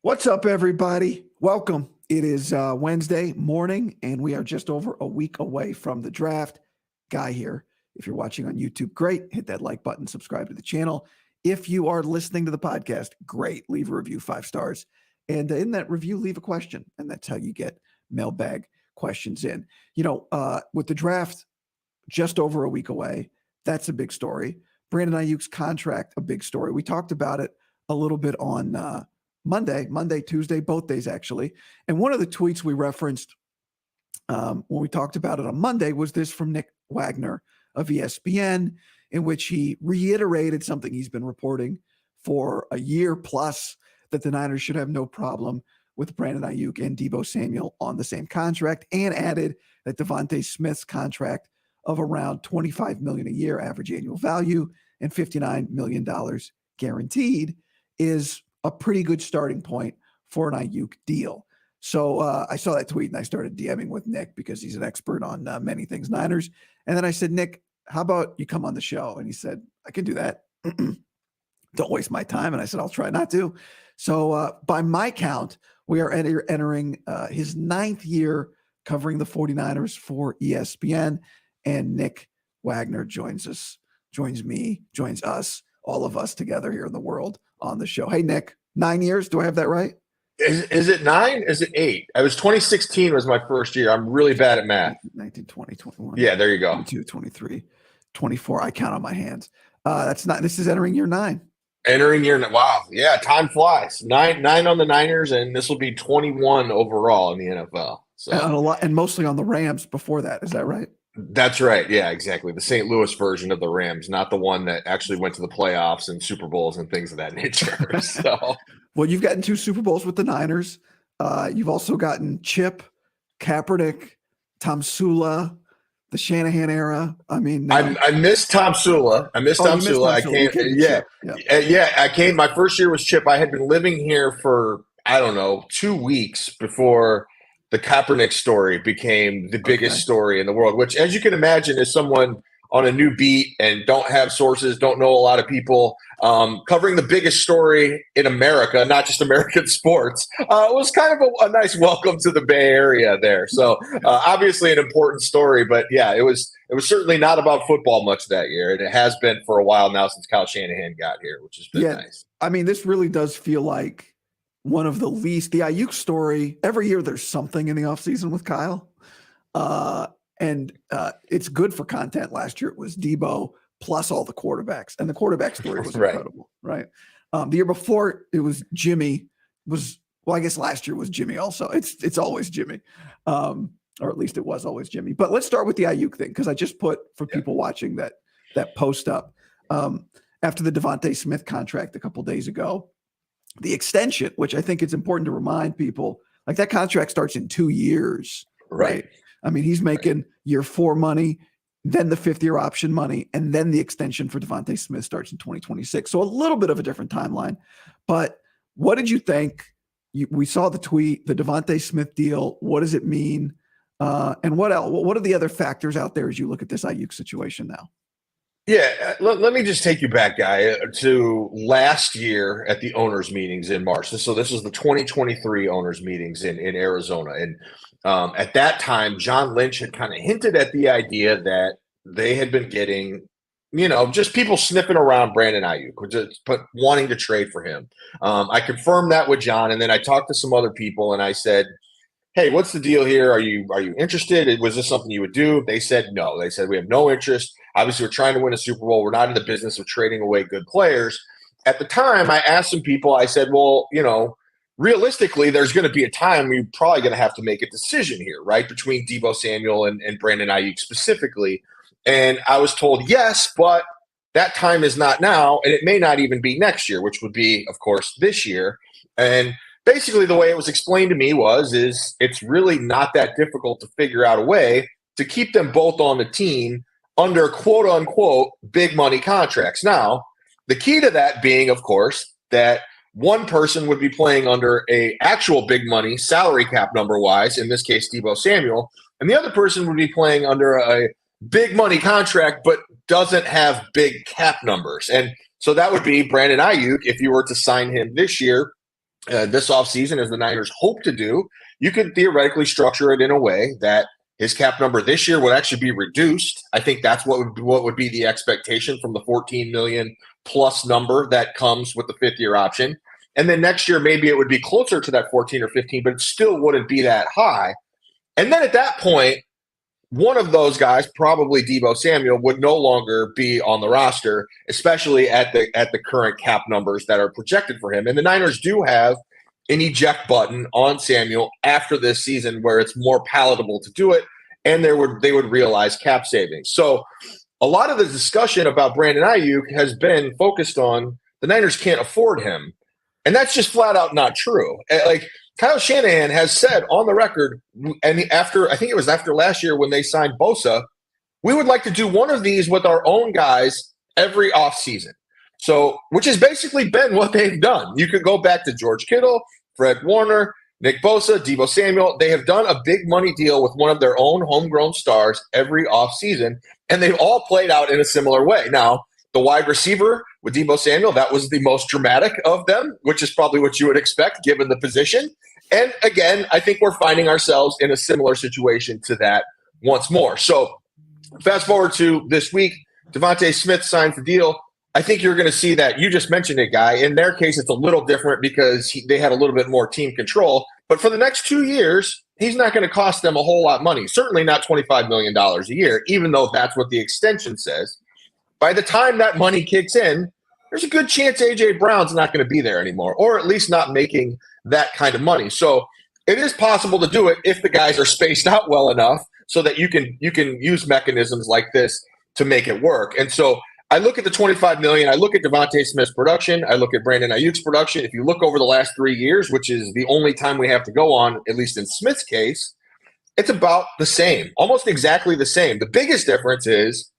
What's up, everybody? Welcome. It is Wednesday morning, and we are just over a week away from the draft. Guy here. If you're watching on YouTube, great. Hit that like button, subscribe to the channel. If you are listening to the podcast, great. Leave a review, 5 stars. And in that review, leave a question. And that's how you get mailbag questions in. With the draft just over a week away, that's a big story. Brandon Aiyuk's contract, a big story. We talked about it a little bit on Monday, Tuesday, both days actually. And one of the tweets we referenced when we talked about it on Monday was this from Nick Wagoner of ESPN, in which he reiterated something he's been reporting for a year plus, that the Niners should have no problem with Brandon Aiyuk and Deebo Samuel on the same contract, and added that Devontae Smith's contract of around $25 million a year average annual value and $59 million guaranteed is a pretty good starting point for an Aiyuk deal. So I saw that tweet and I started DMing with Nick because he's an expert on many things Niners. And then I said, Nick, how about you come on the show? And he said, I can do that. Don't waste my time. And I said, I'll try not to. So by my count, we are entering his 9th year covering the 49ers for ESPN. And Nick Wagoner joins us, all of us together here in the world on the show. Hey, Nick, 9 years. Do I have that right? Is it 9? Is it 8? I was 2016 was my first year. I'm really bad at math. 19, 20, 21. Yeah, there you go. 22, 23, 24. I count on my hands. This is entering year 9. Entering year 9. Wow. Yeah, time flies. 9 on the Niners, and this will be 21 overall in the NFL. So and mostly on the Rams before that. Is that right? That's right. Yeah, exactly. The St. Louis version of the Rams, not the one that actually went to the playoffs and Super Bowls and things of that nature. So, well, you've gotten 2 Super Bowls with the Niners. You've also gotten Chip, Kaepernick, Tom Sula, the Shanahan era. I mean, I missed Tom Sula. I came. My first year was Chip. I had been living here for, I don't know, 2 weeks before the Kaepernick story became the biggest story in the world, which, as you can imagine, is someone on a new beat and don't have sources, don't know a lot of people, covering the biggest story in America, not just American sports. It was kind of a nice welcome to the Bay Area there. So obviously an important story, but yeah, it was certainly not about football much that year. And it has been for a while now since Kyle Shanahan got here, which has been nice. I mean, this really does feel like one of the Aiyuk story. Every year there's something in the offseason with Kyle. And it's good for content. Last year it was Deebo plus all the quarterbacks. And the quarterback story was incredible, right? The year before it was Jimmy. I guess last year was Jimmy also. It's always Jimmy. Or at least it was always Jimmy. But let's start with the Aiyuk thing, because I just put, for people watching, that post up. After the Devontae Smith contract a couple days ago, the extension, which I think it's important to remind people, like that contract starts in 2 years, right? I mean, he's making year 4 money, then the 5th-year option money, and then the extension for Devontae Smith starts in 2026. So a little bit of a different timeline. But what did you think? We saw the tweet, the Devontae Smith deal. What does it mean? And what else? What are the other factors out there as you look at this Aiyuk situation now? Yeah, let me just take you back, Guy, to last year at the owners' meetings in March. So this was the 2023 owners' meetings in Arizona. And at that time, John Lynch had kind of hinted at the idea that they had been getting, just people sniffing around Brandon Aiyuk, but wanting to trade for him. I confirmed that with John, and then I talked to some other people, and I said, hey, what's the deal here? Are you interested? Was this something you would do? They said no. They said, we have no interest. Obviously, we're trying to win a Super Bowl. We're not in the business of trading away good players. At the time, I asked some people, I said, well, realistically, there's going to be a time you're probably going to have to make a decision here, right, between Deebo Samuel and Brandon Aiyuk specifically. And I was told, yes, but that time is not now, and it may not even be next year, which would be, of course, this year. And basically, the way it was explained to me is it's really not that difficult to figure out a way to keep them both on the team under quote unquote big money contracts. Now, the key to that being, of course, that one person would be playing under a actual big money salary cap number wise, in this case, Deebo Samuel, and the other person would be playing under a big money contract, but doesn't have big cap numbers. And so that would be Brandon Aiyuk if you were to sign him this year. this offseason, as the Niners hope to do, you could theoretically structure it in a way that his cap number this year would actually be reduced. I think that's what would be the expectation from the 14 million plus number that comes with the 5th-year option. And then next year, maybe it would be closer to that 14 or 15, but it still wouldn't be that high. And then at that point, one of those guys, probably Deebo Samuel, would no longer be on the roster, especially at the current cap numbers that are projected for him. And the Niners do have an eject button on Samuel after this season where it's more palatable to do it, and they would realize cap savings. So a lot of the discussion about Brandon Aiyuk has been focused on the Niners can't afford him. And that's just flat out not true. Like, Kyle Shanahan has said on the record, and I think it was after last year when they signed Bosa, we would like to do one of these with our own guys every offseason. So, which has basically been what they've done. You could go back to George Kittle, Fred Warner, Nick Bosa, Deebo Samuel. They have done a big money deal with one of their own homegrown stars every offseason, and they've all played out in a similar way. Now, the wide receiver with Deebo Samuel, that was the most dramatic of them, which is probably what you would expect given the position. And again, I think we're finding ourselves in a similar situation to that once more. So fast forward to this week, Devontae Smith signs the deal. I think you're going to see that. You just mentioned it, Guy. In their case, it's a little different because they had a little bit more team control. But for the next 2 years, he's not going to cost them a whole lot of money. Certainly not $25 million a year, even though that's what the extension says. By the time that money kicks in, there's a good chance A.J. Brown's not going to be there anymore, or at least not making that kind of money. So it is possible to do it if the guys are spaced out well enough so that you can use mechanisms like this to make it work. And so I look at the $25 million. I look at Devontae Smith's production. I look at Brandon Aiyuk's production. If you look over the last 3 years, which is the only time we have to go on, at least in Smith's case, it's about the same, almost exactly the same. The biggest difference is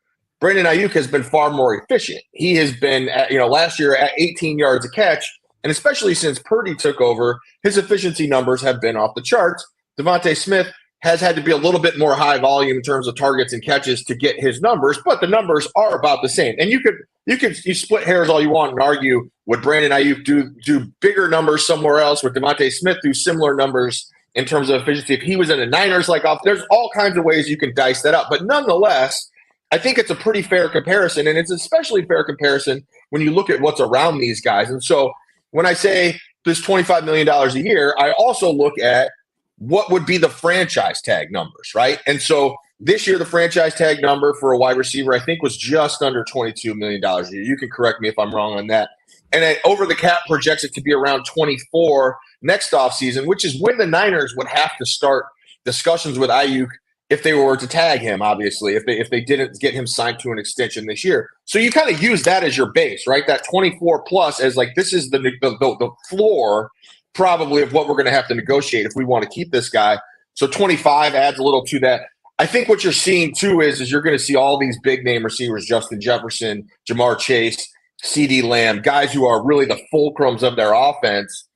Brandon Aiyuk has been far more efficient. He has been, last year at 18 yards a catch, and especially since Purdy took over, his efficiency numbers have been off the charts. Devontae Smith has had to be a little bit more high volume in terms of targets and catches to get his numbers, but the numbers are about the same. And you split hairs all you want and argue, would Brandon Aiyuk do bigger numbers somewhere else? Would Devontae Smith do similar numbers in terms of efficiency if he was in the Niners? There's all kinds of ways you can dice that up, but nonetheless, I think it's a pretty fair comparison, and it's especially fair comparison when you look at what's around these guys. And so when I say this $25 million a year, I also look at what would be the franchise tag numbers, right? And so this year, the franchise tag number for a wide receiver, I think, was just under $22 million a year. You can correct me if I'm wrong on that. And over the cap projects it to be around 24 next offseason, which is when the Niners would have to start discussions with Aiyuk if they were to tag him, obviously, if they didn't get him signed to an extension this year. So you kind of use that as your base, right? That 24 plus as this is the floor probably of what we're going to have to negotiate if we want to keep this guy. So 25 adds a little to that. I think what you're seeing too is you're going to see all these big name receivers, Justin Jefferson, Jamar Chase, CeeDee Lamb, guys who are really the fulcrums of their offense,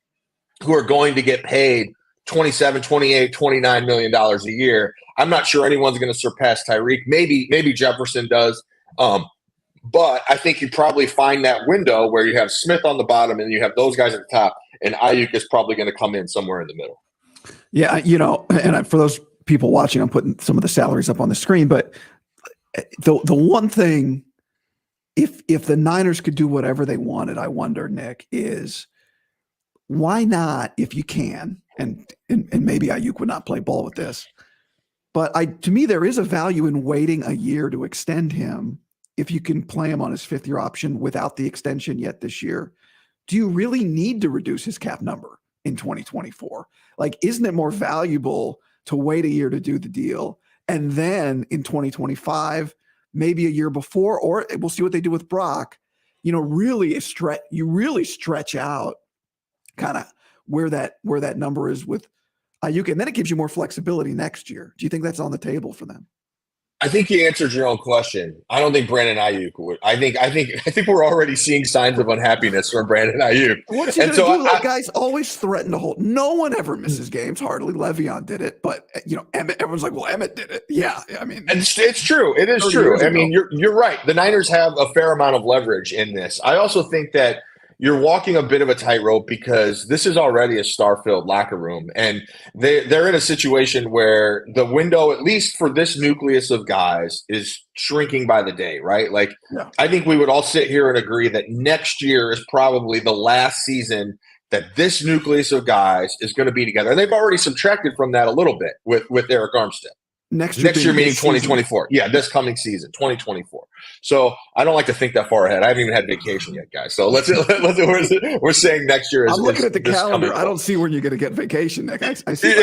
who are going to get paid $27, $28, $29 million a year. I'm not sure anyone's going to surpass Tyreek. Maybe Jefferson does. But I think you probably find that window where you have Smith on the bottom and you have those guys at the top, and Aiyuk is probably going to come in somewhere in the middle. Yeah, and for those people watching, I'm putting some of the salaries up on the screen. But the one thing, if the Niners could do whatever they wanted, I wonder, Nick, is why not, if you can, and maybe Aiyuk would not play ball with this, but to me, there is a value in waiting a year to extend him if you can play him on his 5th-year option without the extension yet this year. Do you really need to reduce his cap number in 2024? Isn't it more valuable to wait a year to do the deal and then in 2025, maybe a year before, or we'll see what they do with Brock, really stretch out kind of where that number is with Aiyuk, and then it gives you more flexibility next year. Do you think that's on the table for them? I think you answered your own question. I don't think Brandon Aiyuk would. I think we're already seeing signs of unhappiness from Brandon Aiyuk. What's he going to do? Guys always threaten to hold. No one ever misses games. Hardly. Le'Veon did it, but Emmett. Everyone's like, "Well, Emmett did it." Yeah, I mean, it's true. It is true. I mean, you're right. The Niners have a fair amount of leverage in this. I also think that you're walking a bit of a tightrope because this is already a star-filled locker room, and they're in a situation where the window, at least for this nucleus of guys, is shrinking by the day, right? Like, Yeah. I think we would all sit here and agree that next year is probably the last season that this nucleus of guys is going to be together. And they've already subtracted from that a little bit with Eric Armstead. Next year meaning 2024. Season. Yeah, this coming season, 2024. So I don't like to think that far ahead. I haven't even had vacation yet, guys. So we're saying next year is. I'm looking is at the calendar. I don't see when you're going to get vacation, Nick. I see.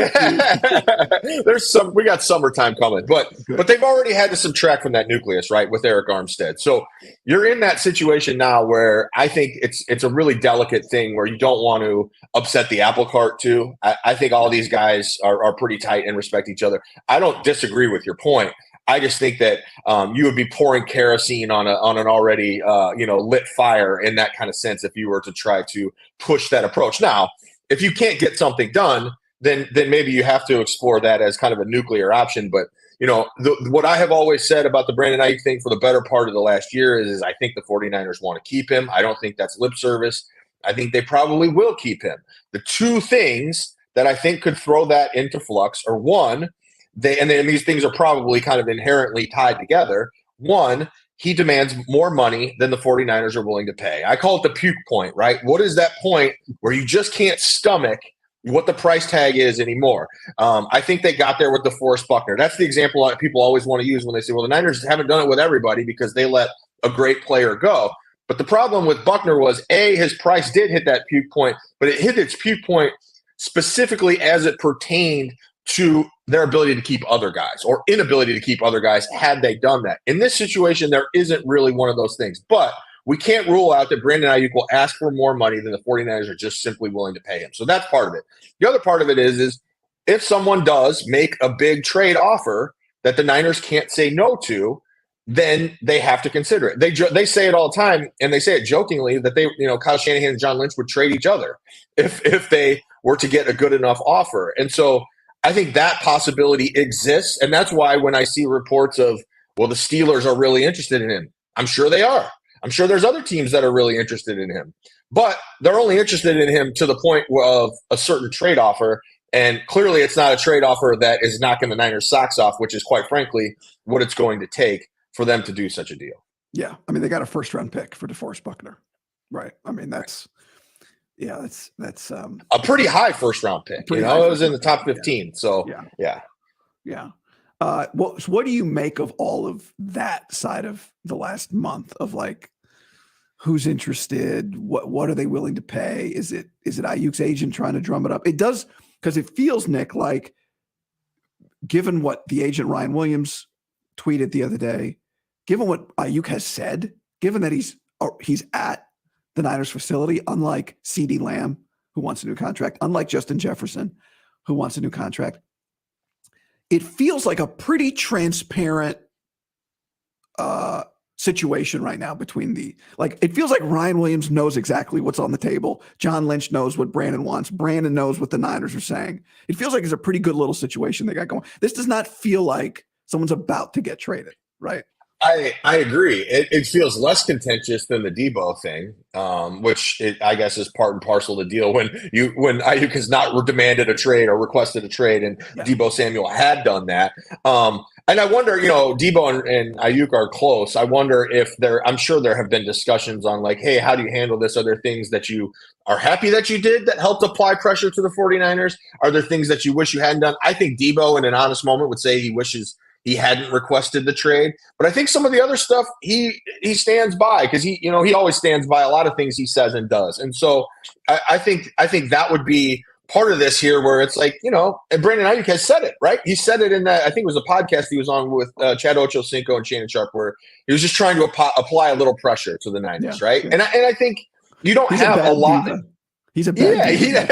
We got summertime coming, but they've already had to subtract from that nucleus, right, with Eric Armstead. So you're in that situation now where I think it's a really delicate thing where you don't want to upset the apple cart too. I think all these guys are pretty tight and respect each other. I don't disagree with your point. I just think that you would be pouring kerosene on an already lit fire in that kind of sense if you were to try to push that approach. Now, if you can't get something done, then maybe you have to explore that as kind of a nuclear option. But what I have always said about the Brandon Aiyuk thing for the better part of the last year is I think the 49ers want to keep him. I don't think that's lip service. I think they probably will keep him. The two things that I think could throw that into flux are, one, and these things are probably kind of inherently tied together. One, he demands more money than the 49ers are willing to pay. I call it the puke point, right? What is that point where you just can't stomach what the price tag is anymore? I think they got there with DeForest Buckner. That's the example people always want to use when they say, well, the Niners haven't done it with everybody because they let a great player go. But the problem with Buckner was, his price did hit that puke point, but it hit its puke point specifically as it pertained to their ability to keep other guys or inability to keep other guys had they done that. In this situation, there isn't really one of those things. But we can't rule out that Brandon Aiyuk will ask for more money than the 49ers are just simply willing to pay him. So that's part of it. The other part of it is if someone does make a big trade offer that the Niners can't say no to, then they have to consider it. They say it all the time, and they say it jokingly that Kyle Shanahan and John Lynch would trade each other if they were to get a good enough offer. And so I think that possibility exists, and that's why when I see reports of, well, the Steelers are really interested in him, I'm sure they are. I'm sure there's other teams that are really interested in him, but they're only interested in him to the point of a certain trade offer. And clearly it's not a trade offer that is knocking the Niners' socks off, which is quite frankly what it's going to take for them to do such a deal. Yeah. I mean, they got a first-round pick for DeForest Buckner. Right. I mean, that's a pretty high first-round pick. It was in the top 15. Yeah. So, yeah. So what do you make of all of that side of the last month of like, who's interested? What are they willing to pay? Is it Aiyuk's agent trying to drum it up? It does, because it feels, Nick, like given what the agent Ryan Williams tweeted the other day, given what Aiyuk has said, given that he's at the Niners facility, unlike CeeDee Lamb, who wants a new contract, unlike Justin Jefferson, who wants a new contract, it feels like a pretty transparent situation right now it feels like Ryan Williams knows exactly what's on the table. John Lynch knows what Brandon wants. Brandon knows what the Niners are saying. It feels like it's a pretty good little situation they got going. This does not feel like someone's about to get traded, right? I agree. It feels less contentious than the Deebo thing, which I guess is part and parcel of the deal when Aiyuk has not demanded a trade or requested a trade, and Deebo Samuel had done that. And I wonder, Deebo and Aiyuk are close. I wonder if I'm sure there have been discussions on like, hey, how do you handle this? Are there things that you are happy that you did that helped apply pressure to the 49ers? Are there things that you wish you hadn't done? I think Deebo in an honest moment would say he wishes he hadn't requested the trade, but I think some of the other stuff he stands by because he always stands by a lot of things he says and does. And so I think that would be part of this here where it's like, and Brandon Aiyuk has said it, right? He said it in that, I think it was a podcast he was on with Chad Ochocinco and Shannon Sharp, where he was just trying to apply a little pressure to the Niners, right? Yeah. And I think you don't have a lot. Diva. He's a bad diva.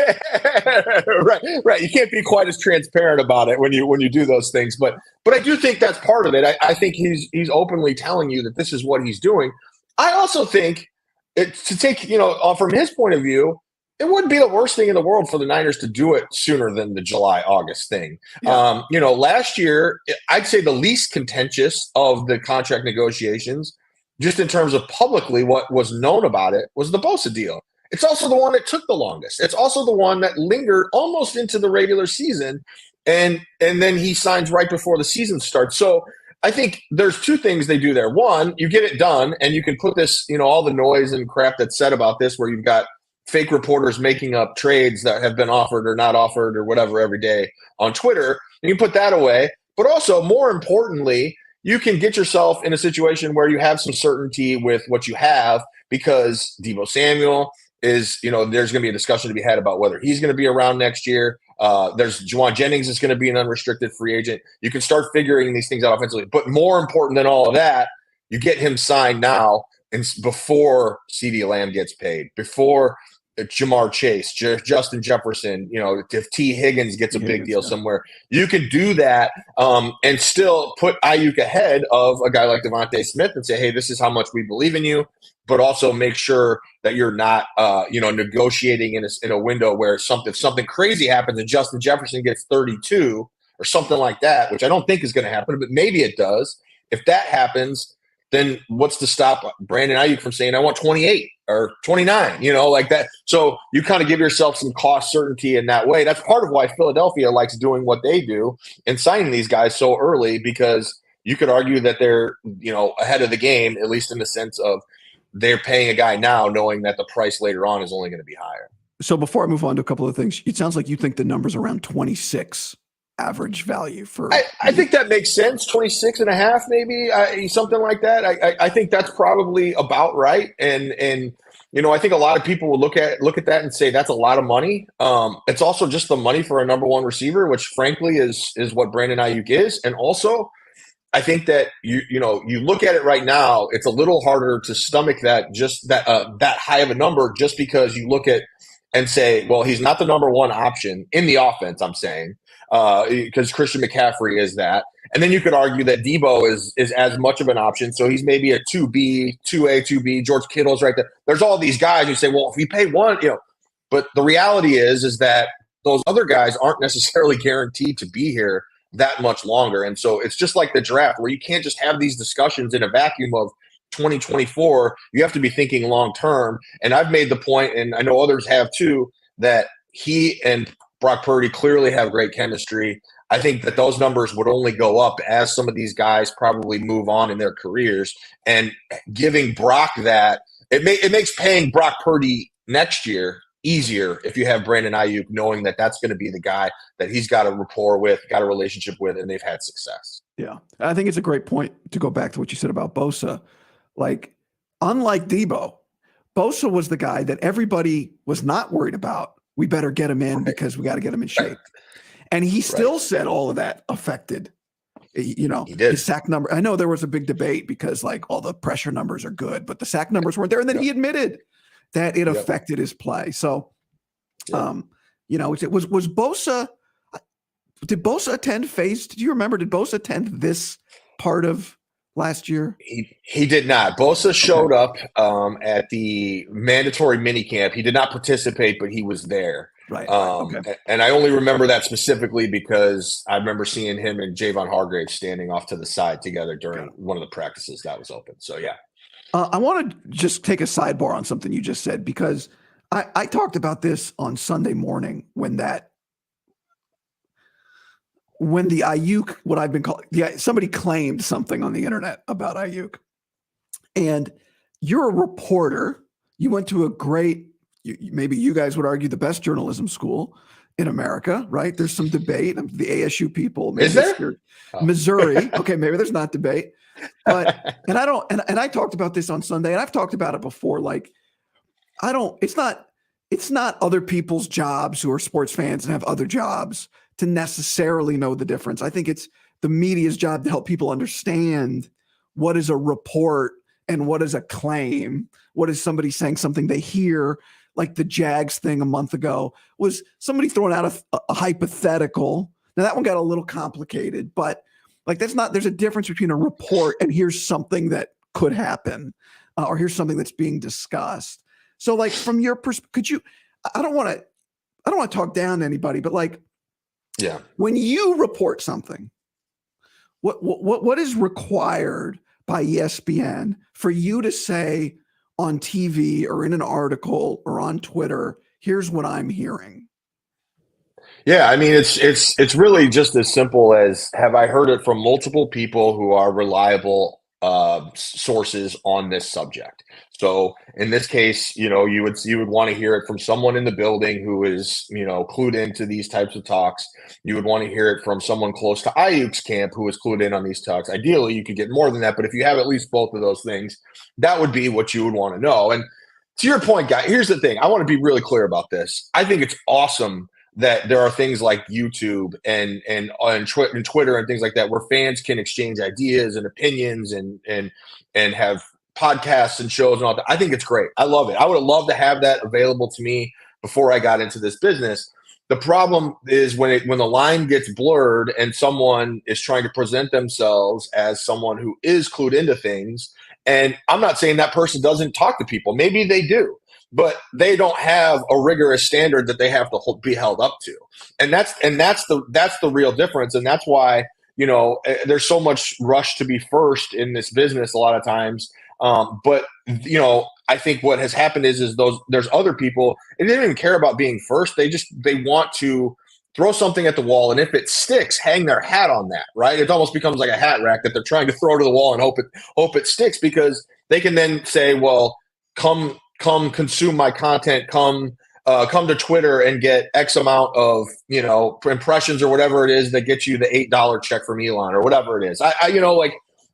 Right. You can't be quite as transparent about it when you do those things, but I do think that's part of it. I think he's openly telling you that this is what he's doing. I also think to take from his point of view, it wouldn't be the worst thing in the world for the Niners to do it sooner than the July-August thing. Yeah. Last year, I'd say the least contentious of the contract negotiations, just in terms of publicly what was known about it, was the Bosa deal. It's also the one that took the longest. It's also the one that lingered almost into the regular season, and then he signs right before the season starts. So I think there's two things they do there. One, you get it done, and you can put this, all the noise and crap that's said about this, where you've got fake reporters making up trades that have been offered or not offered or whatever every day on Twitter, and you put that away. But also, more importantly, you can get yourself in a situation where you have some certainty with what you have, because Deebo Samuel is, there's going to be a discussion to be had about whether he's going to be around next year. There's Juwan Jennings is going to be an unrestricted free agent. You can start figuring these things out offensively. But more important than all of that, you get him signed now and before CeeDee Lamb gets paid, before Jamar Chase, Justin Jefferson, if T. Higgins gets a big deal somewhere, you can do that and still put Aiyuk ahead of a guy like Devontae Smith and say, hey, this is how much we believe in you, but also make sure that you're not, negotiating in a window where something crazy happens and Justin Jefferson gets 32 or something like that, which I don't think is going to happen, but maybe it does. If that happens, then what's to stop Brandon Aiyuk from saying, I want 28 or 29, like that. So you kind of give yourself some cost certainty in that way. That's part of why Philadelphia likes doing what they do and signing these guys so early, because you could argue that they're, ahead of the game, at least in the sense of they're paying a guy now knowing that the price later on is only going to be higher. So before I move on to a couple of things, it sounds like you think the number's around 26 average value for. I think that makes sense. 26 and a half, maybe something like that. I think that's probably about right. And I think a lot of people will look at that and say that's a lot of money. It's also just the money for a number one receiver, which frankly is what Brandon Aiyuk is. And also, I think that you look at it right now, it's a little harder to stomach that high of a number, just because you look at and say, well, he's not the number one option in the offense, I'm saying, because Christian McCaffrey is that. And then you could argue that Deebo is as much of an option. So he's maybe a 2B, 2A, 2B. George Kittle's right there. There's all these guys who say, well, if we pay one, but the reality is that those other guys aren't necessarily guaranteed to be here that much longer. And so it's just like the draft, where you can't just have these discussions in a vacuum of 2024. You have to be thinking long term. And I've made the point, and I know others have too, that he and Brock Purdy clearly have great chemistry. I think that those numbers would only go up as some of these guys probably move on in their careers. And giving Brock that, it makes paying Brock Purdy next year easier if you have Brandon Aiyuk, knowing that that's going to be the guy that he's got a rapport with, got a relationship with, and they've had success. Yeah. I think it's a great point to go back to what you said about Bosa. Like, unlike Deebo, Bosa was the guy that everybody was not worried about. We better get him in because we got to get him in shape. And he still said all of that affected, he did. His sack number. I know there was a big debate because like all the pressure numbers are good, but the sack numbers weren't there. And then he admitted that it affected his play. So, it was Bosa. Did Bosa attend phase? Do you remember? Did Bosa attend this part of last year? He did not. Bosa showed up at the mandatory minicamp. He did not participate, but he was there. Right. And I only remember that specifically because I remember seeing him and Javon Hargrave standing off to the side together during one of the practices that was open. So, yeah. I want to just take a sidebar on something you just said, because I talked about this on Sunday morning when the Aiyuk, what I've been calling, somebody claimed something on the internet about Aiyuk. And you're a reporter. You went to a great, maybe you guys would argue, the best journalism school in America, right? There's some debate. The ASU people. Maybe is there? Missouri. Okay, maybe there's not debate. But and I talked about this on Sunday, and I've talked about it before. Like, it's not other people's jobs who are sports fans and have other jobs to necessarily know the difference. I think it's the media's job to help people understand what is a report and what is a claim. What is somebody saying something they hear? Like the Jags thing a month ago was somebody throwing out a hypothetical. Now that one got a little complicated, but like there's a difference between a report and here's something that could happen, or here's something that's being discussed. So like from your perspective, I don't want to talk down to anybody, but like, when you report something, what is required by ESPN for you to say, on TV or in an article or on Twitter. Here's what I'm hearing. Yeah, I mean it's really just as simple as, have I heard it from multiple people who are reliable sources on this subject? So in this case, you would want to hear it from someone in the building who is, clued into these types of talks. You would want to hear it from someone close to Ayuk's camp who is clued in on these talks. Ideally, you could get more than that, but if you have at least both of those things, that would be what you would want to know. And to your point, guy, here's the thing. I want to be really clear about this. I think it's awesome that there are things like YouTube and Twitter and things like that where fans can exchange ideas and opinions and have podcasts and shows and all that. I think it's great. I love it. I would have loved to have that available to me before I got into this business. The problem is when the line gets blurred and someone is trying to present themselves as someone who is clued into things. And I'm not saying that person doesn't talk to people. Maybe they do, but they don't have a rigorous standard that they have to be held up to. And that's the real difference. And that's why, there's so much rush to be first in this business a lot of times. But I think what has happened is there's other people, and they don't even care about being first. They want to throw something at the wall, and if it sticks, hang their hat on that, right? It almost becomes like a hat rack that they're trying to throw to the wall and hope it sticks, because they can then say, well, come consume my content, come to Twitter and get X amount of, impressions or whatever it is that gets you the $8 check from Elon or whatever it is.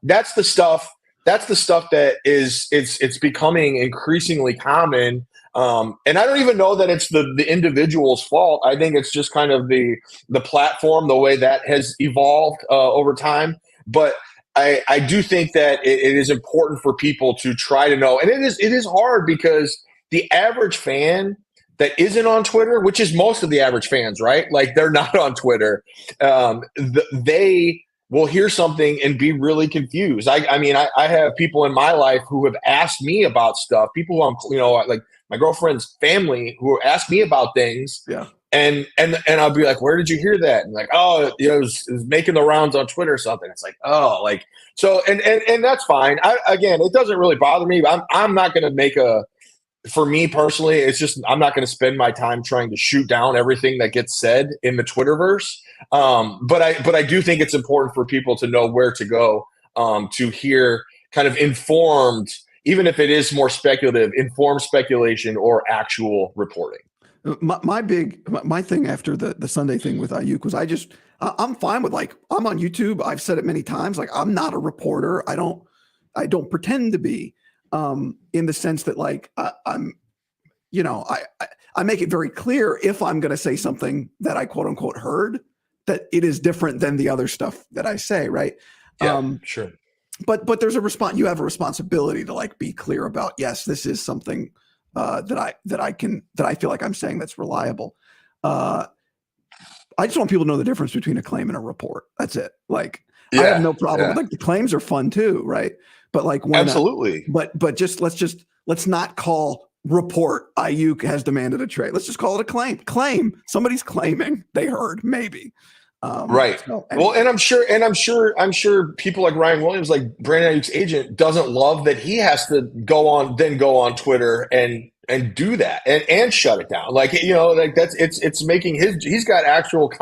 That's the stuff that it's becoming increasingly common. And I don't even know that it's the individual's fault. I think it's just kind of the platform, the way that has evolved over time. But I do think that it is important for people to try to know. And it is hard because the average fan that isn't on Twitter, which is most of the average fans, right? Like, they're not on Twitter. They will hear something and be really confused. I have people in my life who have asked me about stuff, people who I'm, like my girlfriend's family, who ask me about things. Yeah. And I'll be like, where did you hear that? And like, oh, it was making the rounds on Twitter or something. It's like, oh, like, so, and that's fine. Again, it doesn't really bother me. I'm not going to for me personally, it's just, I'm not going to spend my time trying to shoot down everything that gets said in the Twitterverse. But I do think it's important for people to know where to go to hear kind of informed, even if it is more speculative, informed speculation or actual reporting. My thing after the Sunday thing with Aiyuk was I'm fine with, like, I'm on YouTube. I've said it many times. Like, I'm not a reporter. I don't pretend to be, in the sense that, like, I make it very clear if I'm going to say something that I quote unquote heard, that it is different than the other stuff that I say. Right. Yeah, sure. But there's you have a responsibility to, like, be clear about, yes, this is something that I feel like I'm saying that's reliable. I just want people to know the difference between a claim and a report. That's it. Like, I have no problem with, like, the claims are fun too, right? But, like, when absolutely. But let's not call report Aiyuk has demanded a trade. Let's just call it a claim. Claim. Somebody's claiming they heard, maybe. Right. So, anyway. Well, and I'm sure people like Ryan Williams, like Brandon Aiyuk's agent, doesn't love that he has to go on Twitter and do that and shut it down. Like, like it's making he's got actual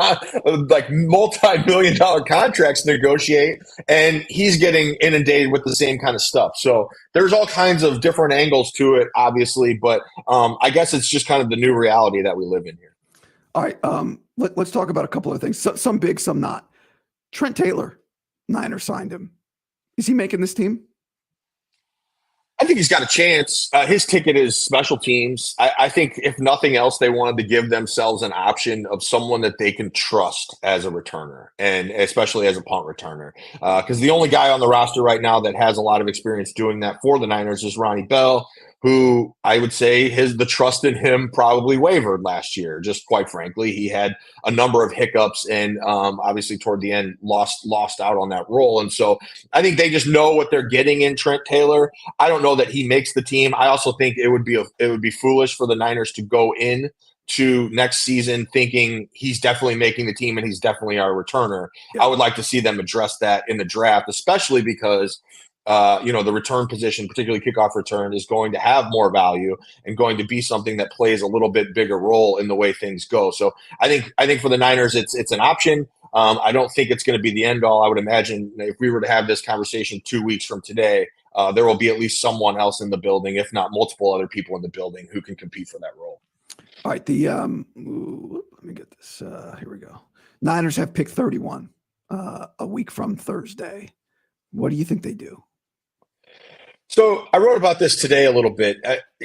like multi-million-dollar contracts to negotiate, and he's getting inundated with the same kind of stuff. So there's all kinds of different angles to it, obviously, but I guess it's just kind of the new reality that we live in here. All right. Let's talk about a couple of things. Some big, some not. Trent Taylor, Niners signed him. Is he making this team? I think he's got a chance. His ticket is special teams. I think if nothing else, they wanted to give themselves an option of someone that they can trust as a returner, and especially as a punt returner. Because the only guy on the roster right now that has a lot of experience doing that for the Niners is Ronnie Bell, who I would say the trust in him probably wavered last year. Just quite frankly, he had a number of hiccups and obviously toward the end lost out on that role. And so I think they just know what they're getting in Trent Taylor. I don't know that he makes the team. I also think it would be foolish for the Niners to go in to next season thinking he's definitely making the team and he's definitely our returner. Yeah. I would like to see them address that in the draft, especially because the return position, particularly kickoff return, is going to have more value and going to be something that plays a little bit bigger role in the way things go. So I think for the Niners, it's an option. I don't think it's going to be the end all. I would imagine if we were to have this conversation 2 weeks from today, there will be at least someone else in the building, if not multiple other people in the building, who can compete for that role. All right. Let me get this. Here we go. Niners have pick 31 a week from Thursday. What do you think they do? So I wrote about this today a little bit.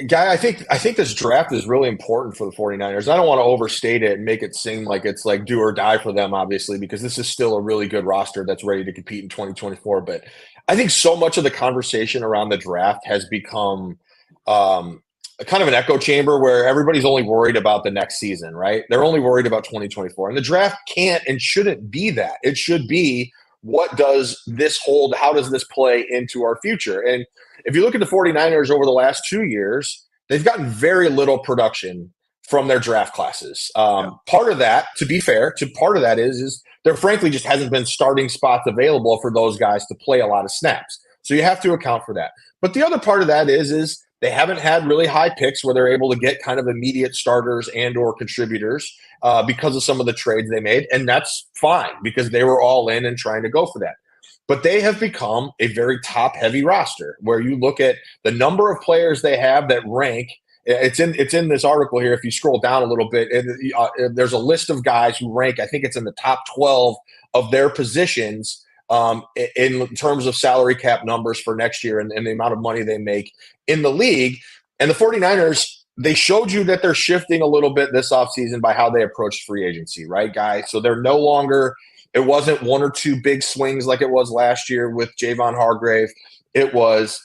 Guy, I think this draft is really important for the 49ers. I don't want to overstate it and make it seem like it's like do or die for them, obviously, because this is still a really good roster that's ready to compete in 2024. But I think so much of the conversation around the draft has become kind of an echo chamber where everybody's only worried about the next season, right? They're only worried about 2024. And the draft can't and shouldn't be that. It should be, what does this hold? How does this play into our future? And if you look at the 49ers over the last 2 years, they've gotten very little production from their draft classes. Part of that, to be fair, part of that is there frankly just hasn't been starting spots available for those guys to play a lot of snaps. So you have to account for that. But the other part of that is they haven't had really high picks where they're able to get kind of immediate starters and or contributors because of some of the trades they made. And that's fine because they were all in and trying to go for that. But they have become a very top-heavy roster where you look at the number of players they have that rank. It's in this article here. If you scroll down a little bit, there's a list of guys who rank, I think it's in the top 12 of their positions in terms of salary cap numbers for next year and the amount of money they make in the league. And the 49ers, they showed you that they're shifting a little bit this offseason by how they approached free agency, right, guys? So they're no longer – it wasn't one or two big swings like it was last year with Javon Hargrave. It was,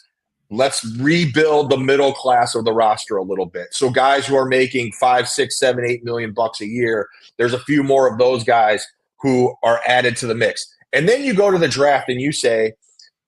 let's rebuild the middle class of the roster a little bit. So guys who are making $5, $6, $7, $8 million a year, there's a few more of those guys who are added to the mix. And then you go to the draft and you say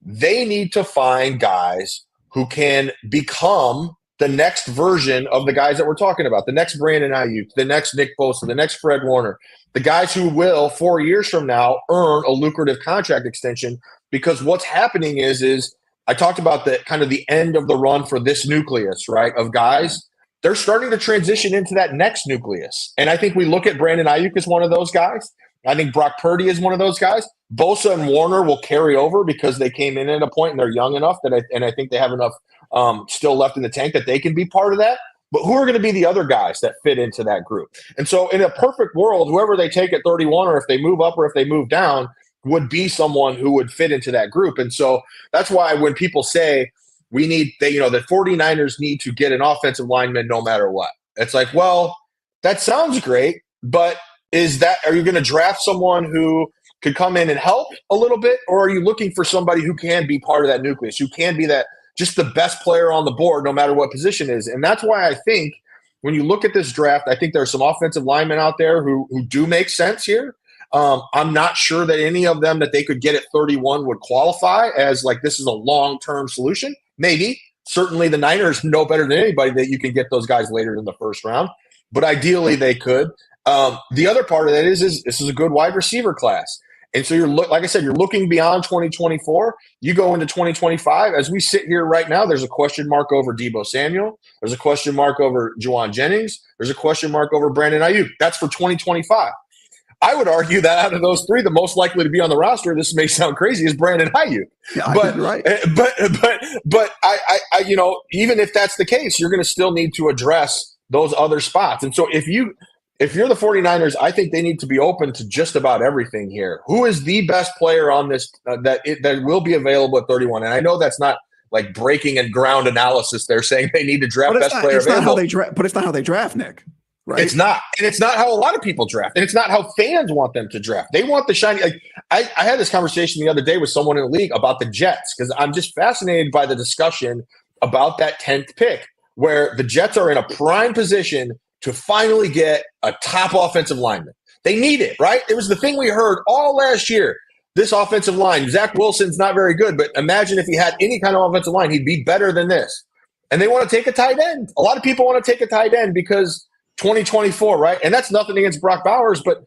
they need to find guys who can become the next version of the guys that we're talking about, the next Brandon Aiyuk, the next Nick Bosa, the next Fred Warner, the guys who will 4 years from now earn a lucrative contract extension. Because what's happening is I talked about the kind of the end of the run for this nucleus, right, of guys. They're starting to transition into that next nucleus. And I think we look at Brandon Aiyuk as one of those guys. I think Brock Purdy is one of those guys. Bosa and Warner will carry over because they came in at a point and they're young enough that I think they have enough still left in the tank that they can be part of that. But who are going to be the other guys that fit into that group? And so in a perfect world, whoever they take at 31 or if they move up or if they move down would be someone who would fit into that group. And so that's why when people say the 49ers need to get an offensive lineman no matter what, it's like, well, that sounds great, but are you going to draft someone who could come in and help a little bit, or are you looking for somebody who can be part of that nucleus, who can be that just the best player on the board no matter what position is? And that's why I think when you look at this draft, I think there are some offensive linemen out there who do make sense here. I'm not sure that any of them that they could get at 31 would qualify as like this is a long-term solution. Maybe. Certainly the Niners know better than anybody that you can get those guys later in the first round. But ideally they could. The other part of that is this is a good wide receiver class. And so like I said, you're looking beyond 2024. You go into 2025. As we sit here right now, there's a question mark over Deebo Samuel. There's a question mark over Juwan Jennings. There's a question mark over Brandon Aiyuk. That's for 2025. I would argue that out of those three, the most likely to be on the roster, this may sound crazy, is Brandon Aiyuk. Yeah, but right. But I even if that's the case, you're going to still need to address those other spots. And so if you're the 49ers, I think they need to be open to just about everything here. Who is the best player on this that will be available at 31? And I know that's not like breaking and ground analysis. They're saying they need to draft best player available. But it's not how they draft, Nick. Right? It's not. And it's not how a lot of people draft. And it's not how fans want them to draft. They want the shiny. Like I had this conversation the other day with someone in the league about the Jets because I'm just fascinated by the discussion about that 10th pick where the Jets are in a prime position to finally get a top offensive lineman. They need it, right? It was the thing we heard all last year. This offensive line, Zach Wilson's not very good, but imagine if he had any kind of offensive line, he'd be better than this. And they want to take a tight end. A lot of people want to take a tight end because 2024, right? And that's nothing against Brock Bowers, but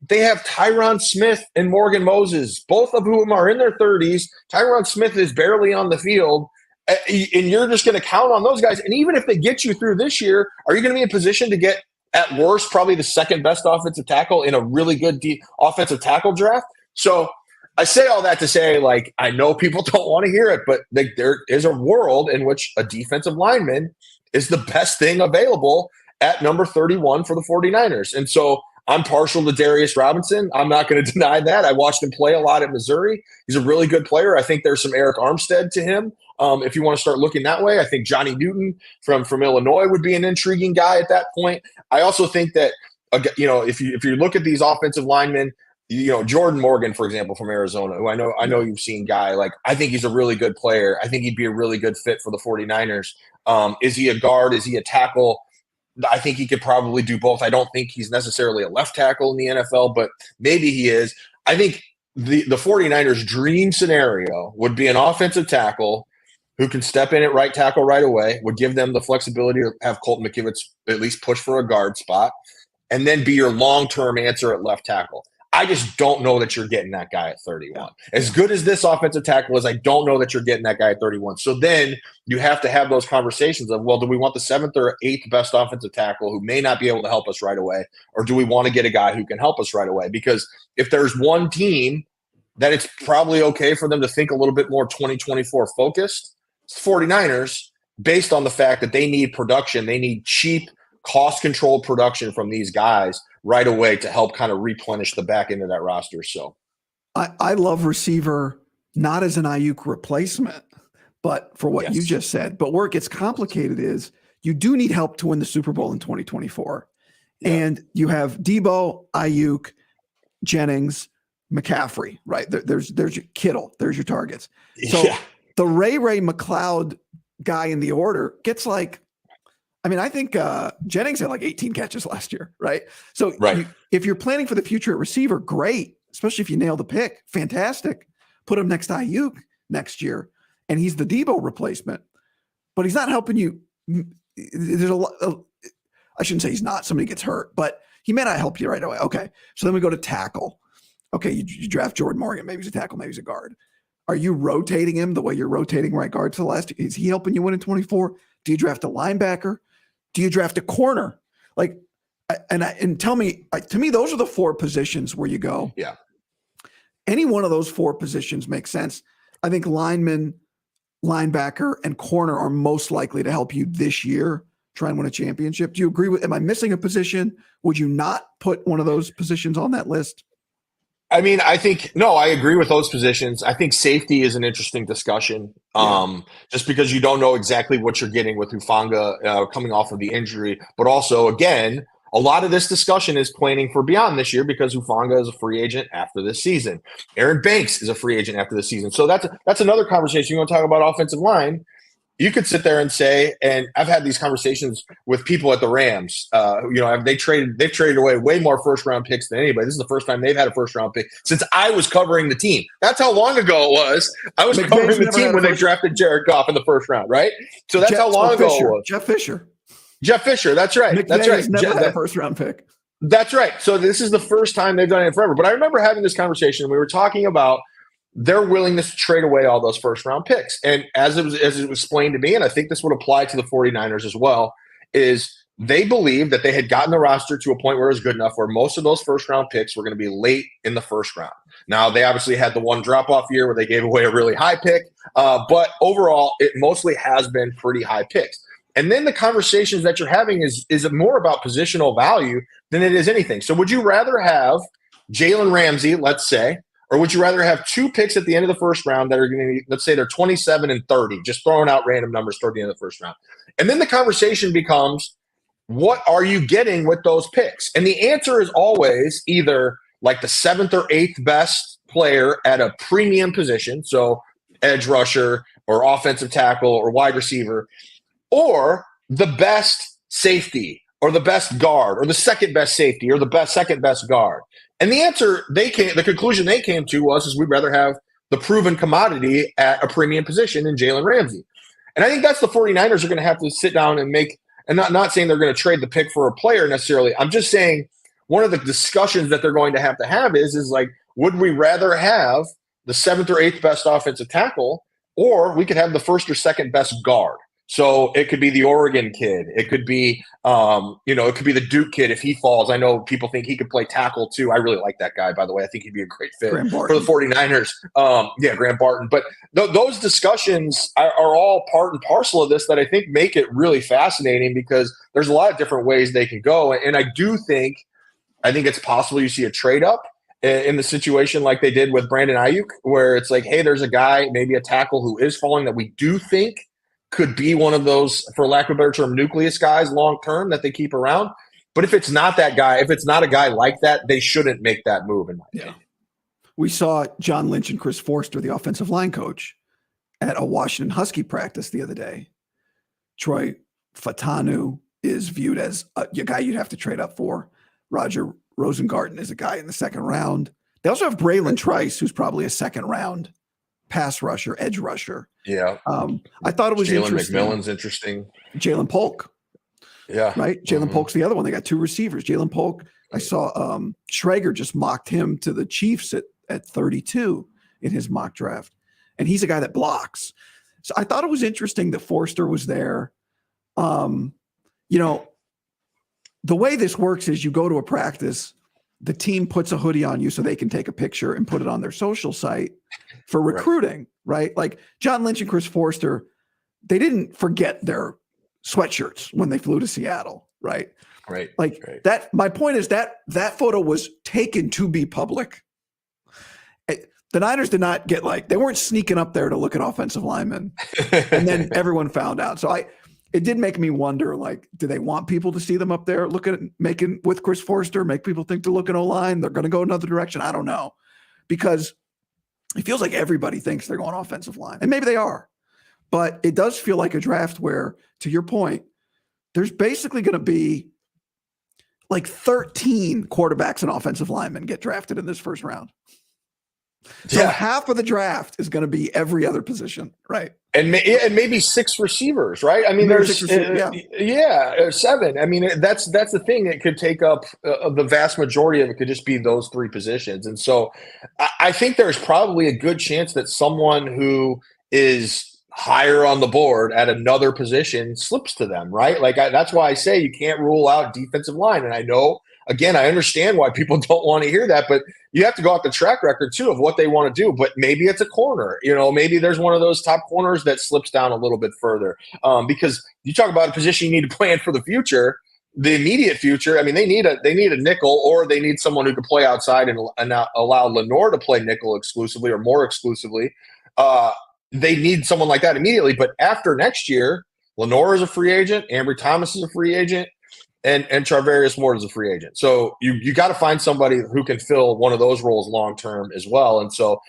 they have Tyron Smith and Morgan Moses, both of whom are in their 30s. Tyron Smith is barely on the field, and you're just going to count on those guys. And even if they get you through this year, are you going to be in position to get, at worst, probably the second best offensive tackle in a really good offensive tackle draft? So I say all that to say, like, I know people don't want to hear it, but there is a world in which a defensive lineman is the best thing available at number 31 for the 49ers. And so I'm partial to Darius Robinson. I'm not going to deny that. I watched him play a lot at Missouri. He's a really good player. I think there's some Eric Armstead to him. If you want to start looking that way, I think Johnny Newton from Illinois would be an intriguing guy at that point. I also think that, if you look at these offensive linemen, Jordan Morgan, for example, from Arizona, who I know you've seen guy, like, I think he's a really good player. I think he'd be a really good fit for the 49ers. Is he a guard? Is he a tackle? I think he could probably do both. I don't think he's necessarily a left tackle in the NFL, but maybe he is. I think the 49ers' dream scenario would be an offensive tackle who can step in at right tackle right away, would give them the flexibility to have Colton McKivitz at least push for a guard spot, and then be your long-term answer at left tackle. I just don't know that you're getting that guy at 31. As good as this offensive tackle is, I don't know that you're getting that guy at 31. So then you have to have those conversations of, well, do we want the 7th or 8th best offensive tackle who may not be able to help us right away? Or do we want to get a guy who can help us right away? Because if there's one team that it's probably okay for them to think a little bit more 2024 focused, it's the 49ers, based on the fact that they need production. They need cheap, cost-controlled production from these guys right away to help kind of replenish the back end of that roster. So I love receiver, not as an Aiyuk replacement, but for what you just said. But where it gets complicated is you do need help to win the Super Bowl in 2024. Yeah. And you have Deebo, Aiyuk, Jennings, McCaffrey, right? There's your Kittle. There's your targets. So the Ray McLeod guy in the order gets like, I think Jennings had like 18 catches last year, right? So if you're planning for the future at receiver, great, especially if you nail the pick, fantastic. Put him next to Aiyuk next year, and he's the Deebo replacement. But he's not helping you. There's a lot. I shouldn't say he's not. Somebody gets hurt, but he may not help you right away. Okay, so then we go to tackle. Okay, you draft Jordan Morgan. Maybe he's a tackle, maybe he's a guard. Are you rotating him the way you're rotating right guard to the last? Is he helping you win in 24? Do you draft a linebacker? Do you draft a corner? Like, and tell me, to me, those are the 4 positions where you go. Yeah. Any one of those 4 positions makes sense. I think lineman, linebacker, and corner are most likely to help you this year try and win a championship. Do you agree with? Am I missing a position? Would you not put one of those positions on that list? I agree with those positions. I think safety is an interesting discussion, just because you don't know exactly what you're getting with Hufanga coming off of the injury. But also, again, a lot of this discussion is planning for beyond this year because Hufanga is a free agent after this season. Aaron Banks is a free agent after this season. So that's another conversation. You want to talk about offensive line? You could sit there and say, and I've had these conversations with people at the Rams. They've traded away way more first-round picks than anybody. This is the first time they've had a first-round pick since I was covering the team. That's how long ago it was. I was covering the team when they drafted Jared Goff in the first round, right? So that's how long ago it was. Jeff Fisher. That's right. That's right. Never had a first-round pick. That's right. So this is the first time they've done it forever. But I remember having this conversation. We were talking about their willingness to trade away all those first-round picks. And as it was explained to me, and I think this would apply to the 49ers as well, is they believed that they had gotten the roster to a point where it was good enough where most of those first-round picks were going to be late in the first round. Now, they obviously had the one drop-off year where they gave away a really high pick, but overall, it mostly has been pretty high picks. And then the conversations that you're having is more about positional value than it is anything. So would you rather have Jalen Ramsey, let's say, or would you rather have 2 picks at the end of the first round that are going to be, let's say they're 27 and 30, just throwing out random numbers toward the end of the first round? And then the conversation becomes, what are you getting with those picks? And the answer is always either like the 7th or 8th best player at a premium position, so edge rusher or offensive tackle or wide receiver, or the best safety or the best guard or the second best safety or the second best guard. And the answer the conclusion they came to was we'd rather have the proven commodity at a premium position in Jalen Ramsey. And I think that's the 49ers are going to have to sit down and make, and not saying they're going to trade the pick for a player necessarily. I'm just saying one of the discussions that they're going to have is like, would we rather have the 7th or 8th best offensive tackle, or we could have the 1st or 2nd best guard? So it could be the Oregon kid. It could be, it could be the Duke kid if he falls. I know people think he could play tackle too. I really like that guy, by the way. I think he'd be a great fit for the 49ers. Graham Barton. But those discussions are all part and parcel of this that I think make it really fascinating, because there's a lot of different ways they can go. And I think it's possible you see a trade up in the situation like they did with Brandon Aiyuk, where it's like, hey, there's a guy, maybe a tackle who is falling that we do think could be one of those, for lack of a better term, nucleus guys long term that they keep around. But if it's not that guy, if it's not a guy like that, they shouldn't make that move, in my opinion. We saw John Lynch and Chris Forster, the offensive line coach, at a Washington Husky practice the other day. Troy Fatanu is viewed as a guy you'd have to trade up for. Roger Rosengarten is a guy in the 2nd round. They also have Braylon Trice, who's probably a 2nd round pass rusher, edge rusher. Yeah. I thought it was interesting. Jalen McMillan's interesting. Jalen Polk. Yeah. Right? Jalen Polk's the other one. They got 2 receivers. Jalen Polk, I saw Schrager just mocked him to the Chiefs at 32 in his mock draft. And he's a guy that blocks. So I thought it was interesting that Forster was there. The way this works is you go to a practice, the team puts a hoodie on you so they can take a picture and put it on their social site for recruiting, right? Like John Lynch and Chris Forster, they didn't forget their sweatshirts when they flew to Seattle, right? Right. That. My point is that photo was taken to be public. The Niners did not get they weren't sneaking up there to look at offensive linemen, and then everyone found out. So it did make me wonder, do they want people to see them up there look at making with Chris Forster, make people think to look at O-line? They're going to go another direction. I don't know, because it feels like everybody thinks they're going offensive line, and maybe they are, but it does feel like a draft where, to your point, there's basically going to be 13 quarterbacks and offensive linemen get drafted in this first round. So half of the draft is going to be every other position, right? And maybe 6 receivers, right? I mean, there's 7. I mean, that's the thing. It could take up the vast majority of it. Could just be those 3 positions. And so I think there's probably a good chance that someone who is higher on the board at another position slips to them, right? That's why I say you can't rule out defensive line. And I know, again, I understand why people don't want to hear that, but you have to go off the track record too of what they want to do. But maybe it's a corner, maybe there's one of those top corners that slips down a little bit further, because you talk about a position you need to plan for the future, the immediate future. I mean, they need a nickel, or they need someone who can play outside and allow Lenore to play nickel exclusively or more exclusively. They need someone like that immediately. But after next year, Lenore is a free agent, Ambry Thomas is a free agent, and Charvarius Ward is a free agent. So you got to find somebody who can fill one of those roles long term as well. And so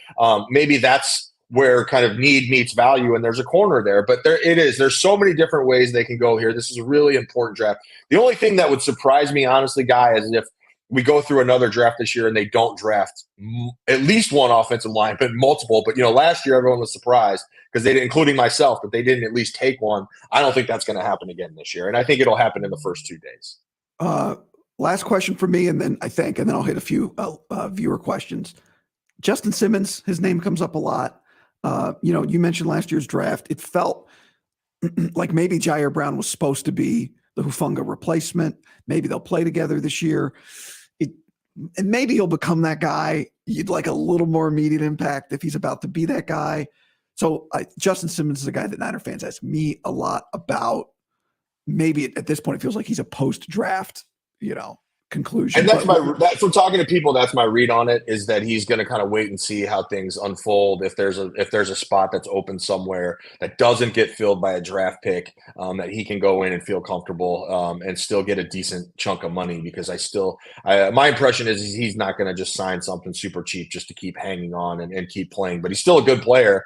maybe that's where kind of need meets value, and there's a corner there. But there's so many different ways they can go here. This is a really important draft. The only thing that would surprise me, honestly, Guy, is if we go through another draft this year and they don't draft at least one offensive line, but multiple. But, last year everyone was surprised because they didn't, including myself, that they didn't at least take one. I don't think that's going to happen again this year. And I think it'll happen in the first 2 days. Last question for me, and then I'll hit a few viewer questions. Justin Simmons, his name comes up a lot. You mentioned last year's draft. It felt like maybe Jair Brown was supposed to be the Hufanga replacement. Maybe they'll play together this year. And maybe he'll become that guy. You'd like a little more immediate impact if he's about to be that guy. So Justin Simmons is a guy that Niner fans ask me a lot about. Maybe at this point it feels like he's a post-draft, conclusion. And from talking to people, that's my read on it, is that he's going to kind of wait and see how things unfold. If there's a spot that's open somewhere that doesn't get filled by a draft pick, that he can go in and feel comfortable and still get a decent chunk of money, because my impression is he's not going to just sign something super cheap just to keep hanging on and keep playing. But he's still a good player.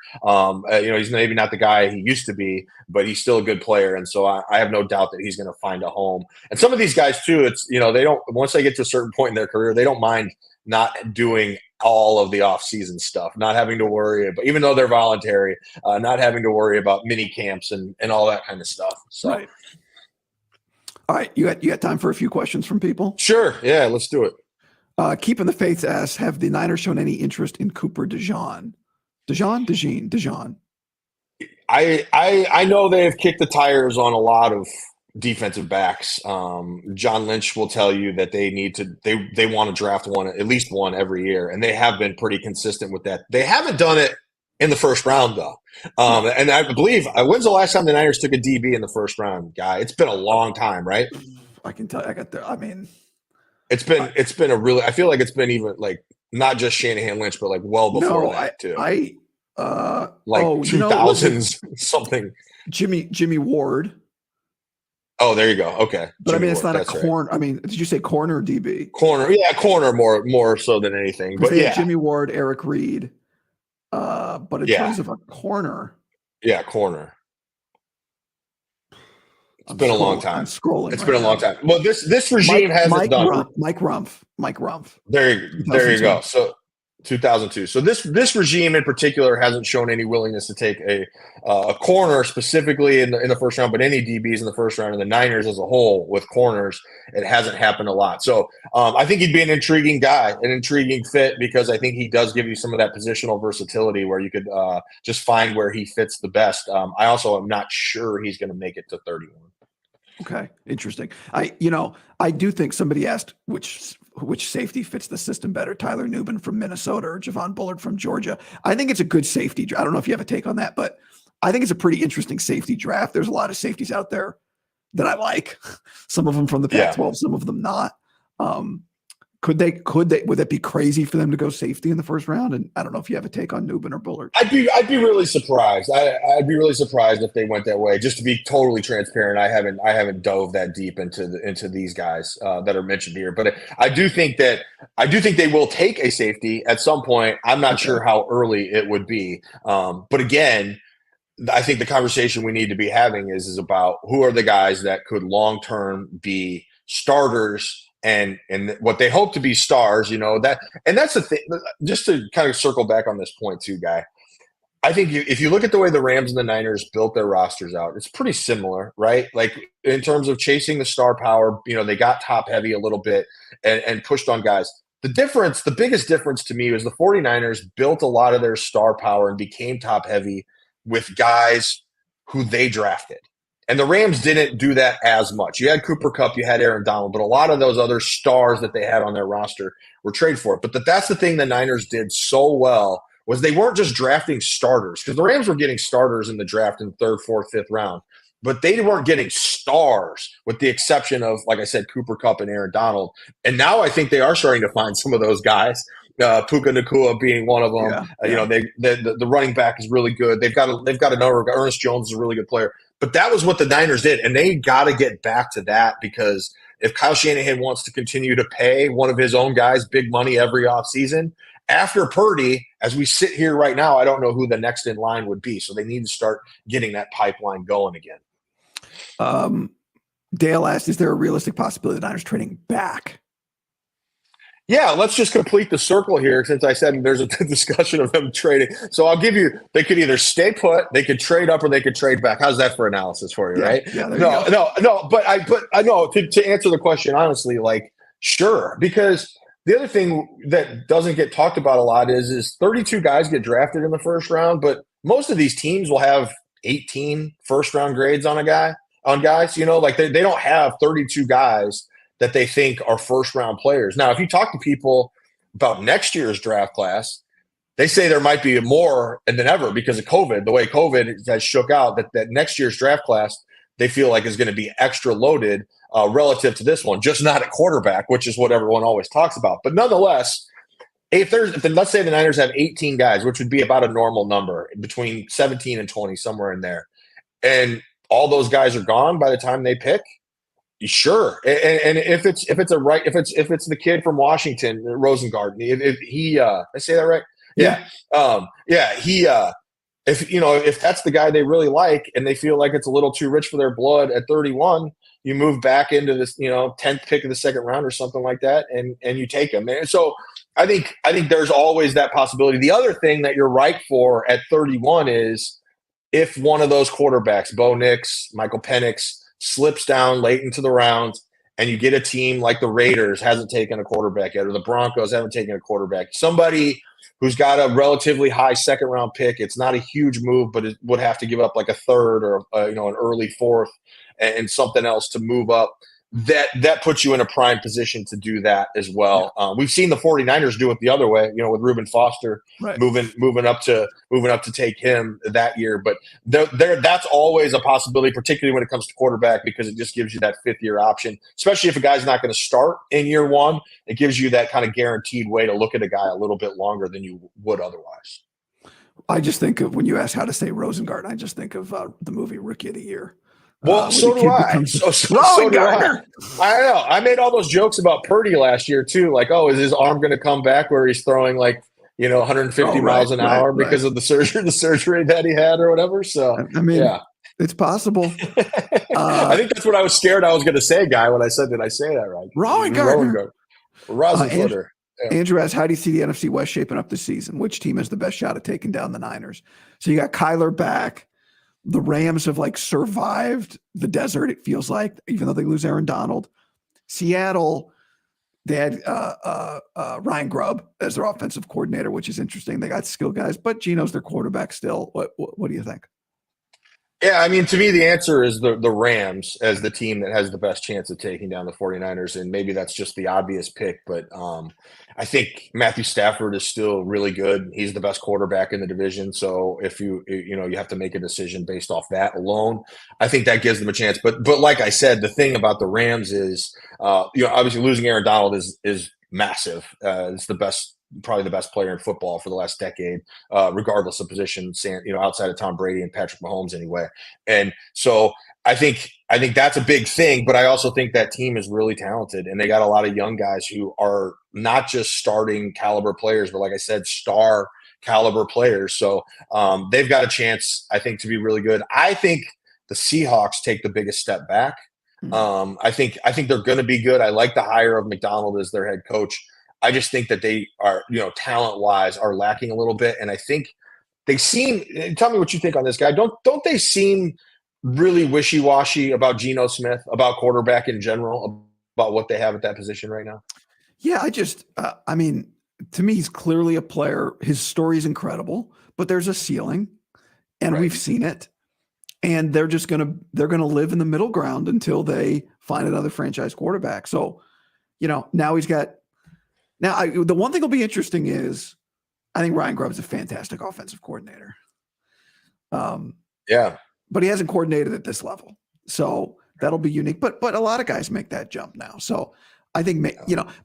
He's maybe not the guy he used to be, but he's still a good player. And so I have no doubt that he's going to find a home. And some of these guys too, they don't, once they get to a certain point in their career, they don't mind not doing all of the off-season stuff, not having to worry about, even though they're voluntary, not having to worry about mini camps and all that kind of stuff. So, right. All right, you got time for a few questions from people? Sure. Yeah, let's do it. Keeping the Faith asks, have the Niners shown any interest in Cooper DeJean? DeJean. I know they've kicked the tires on a lot of defensive backs. John Lynch will tell you that they want to draft at least one every year, and they have been pretty consistent with that. They haven't done it in the first round though. And I believe when's the last time the Niners took a DB in the first round, guy? It's been a long time, right? I can tell. It's been a really. I feel like it's been even like not just Shanahan Lynch, but like well before that too. 2000s something. Jimmy Ward. Oh, there you go. Okay, but Jimmy it's Ward, not a corner. Right. Did you say corner or DB? Corner, yeah, corner more so than anything. But yeah, Jimmy Ward, Eric Reed. But in terms of a corner, corner. It's been a long time. I'm scrolling. It's been a long time. Well, this regime hasn't done. Mike Rumpf. There you go. So 2002. So this regime in particular hasn't shown any willingness to take a corner specifically in the first round, but any DBs in the first round, and the Niners as a whole with corners, it hasn't happened a lot. So I think he'd be an intriguing guy, an intriguing fit, because I think he does give you some of that positional versatility where you could just find where he fits the best. I also am not sure he's going to make it to 31. Okay, interesting. I do think somebody asked which safety fits the system better, Tyler Nubin from Minnesota or Javon Bullard from Georgia. I think it's a good safety. I don't know if you have a take on that, but I think it's a pretty interesting safety draft. There's a lot of safeties out there that I like. Some of them from the Pac-12, some of them not. Would that be crazy for them to go safety in the first round? And I don't know if you have a take on Nubin or Bullard. I'd be really surprised. I'd be really surprised if they went that way. Just to be totally transparent, I haven't dove that deep into these guys that are mentioned here. But I do think they will take a safety at some point. I'm not sure how early it would be. But again, I think the conversation we need to be having is about who are the guys that could long term be starters. And what they hope to be stars, that's the thing. Just to kind of circle back on this point too, Guy, I think if you look at the way the Rams and the Niners built their rosters out, it's pretty similar, right? Like in terms of chasing the star power, they got top heavy a little bit and pushed on guys. The biggest difference to me was the 49ers built a lot of their star power and became top heavy with guys who they drafted. And the Rams didn't do that as much. You had Cooper Kupp, you had Aaron Donald, but a lot of those other stars that they had on their roster were traded for it. But that's the thing the Niners did so well, was they weren't just drafting starters, because the Rams were getting starters in the draft in third, fourth, fifth round, but they weren't getting stars, with the exception of, like I said, Cooper Kupp and Aaron Donald. And now I think they are starting to find some of those guys. Puka Nacua being one of them. The running back is really good. They've got a number. Ernest Jones is a really good player. But that was what the Niners did, and they got to get back to that, because if Kyle Shanahan wants to continue to pay one of his own guys big money every offseason, after Purdy, as we sit here right now, I don't know who the next in line would be. So they need to start getting that pipeline going again. Dale asked, is there a realistic possibility the Niners trading back? Yeah, let's just complete the circle here, since I said there's a discussion of them trading. So I'll give you, they could either stay put, they could trade up, or they could trade back. How's that for analysis for you, right? Yeah, no. But I know to answer the question honestly, like, sure. Because the other thing that doesn't get talked about a lot is 32 guys get drafted in the first round, but most of these teams will have 18 first round grades on guys. Like they don't have 32 guys that they think are first round players. Now, if you talk to people about next year's draft class, they say there might be more than ever because of COVID. The way COVID has shook out, that next year's draft class, they feel like is going to be extra loaded relative to this one, just not at quarterback, which is what everyone always talks about. But nonetheless, let's say the Niners have 18 guys, which would be about a normal number, between 17 and 20, somewhere in there, and all those guys are gone by the time they pick. Sure, and if it's the kid from Washington, Rosengarten, if he, I say that right? Yeah. If that's the guy they really like and they feel like it's a little too rich for their blood at 31, you move back into this, 10th pick of the second round or something like that, and you take him. And so I think there's always that possibility. The other thing that you're right for at 31 is if one of those quarterbacks, Bo Nix, Michael Penix, slips down late into the rounds, and you get a team like the Raiders hasn't taken a quarterback yet, or the Broncos haven't taken a quarterback, somebody who's got a relatively high second-round pick, it's not a huge move, but it would have to give up like a third or an early fourth and something else to move up. That puts you in a prime position to do that as well. Yeah. We've seen the 49ers do it the other way, with Reuben Foster moving up to take him that year. But that's always a possibility, particularly when it comes to quarterback, because it just gives you that fifth-year option, especially if a guy's not going to start in year one. It gives you that kind of guaranteed way to look at a guy a little bit longer than you would otherwise. I just think of, when you ask how to say Rosengarten, I just think of the movie Rookie of the Year. Well, so do I. So do I. I know. I made all those jokes about Purdy last year too. Like, is his arm going to come back where he's throwing 150 miles an hour because of the surgery that he had or whatever? So, yeah, it's possible. I think that's what I was scared I was going to say, Guy, when I said, did I say that right? Rosengarten. Andrew asks, how do you see the NFC West shaping up this season? Which team has the best shot at taking down the Niners? So you got Kyler back. The Rams have survived the desert, it feels like, even though they lose Aaron Donald. Seattle, they had Ryan Grubb as their offensive coordinator, which is interesting. They got skill guys, but Geno's their quarterback still. What do you think? Yeah, I mean, to me, the answer is the Rams as the team that has the best chance of taking down the 49ers, and maybe that's just the obvious pick, but I think Matthew Stafford is still really good. He's the best quarterback in the division, so if you have to make a decision based off that alone, I think that gives them a chance. But like I said, the thing about the Rams is, obviously losing Aaron Donald is massive. It's probably the best player in football for the last decade, regardless of position, outside of Tom Brady and Patrick Mahomes anyway. And so I think that's a big thing, but I also think that team is really talented, and they got a lot of young guys who are not just starting caliber players, but like I said, star caliber players. So they've got a chance, I think, to be really good. I think the Seahawks take the biggest step back. I think they're going to be good. I like the hire of McDonald as their head coach. I just think that they are, talent-wise, are lacking a little bit, and I think they seem. Tell me what you think on this guy. Don't they seem really wishy-washy about Geno Smith, about quarterback in general, about what they have at that position right now? Yeah, I mean, to me, he's clearly a player. His story is incredible, but there's a ceiling, and we've seen it. And they're gonna live in the middle ground until they find another franchise quarterback. So, now he's got. Now, the one thing that'll be interesting is I think Ryan Grubb is a fantastic offensive coordinator. Yeah. But he hasn't coordinated at this level. So that'll be unique. But a lot of guys make that jump now. So I think,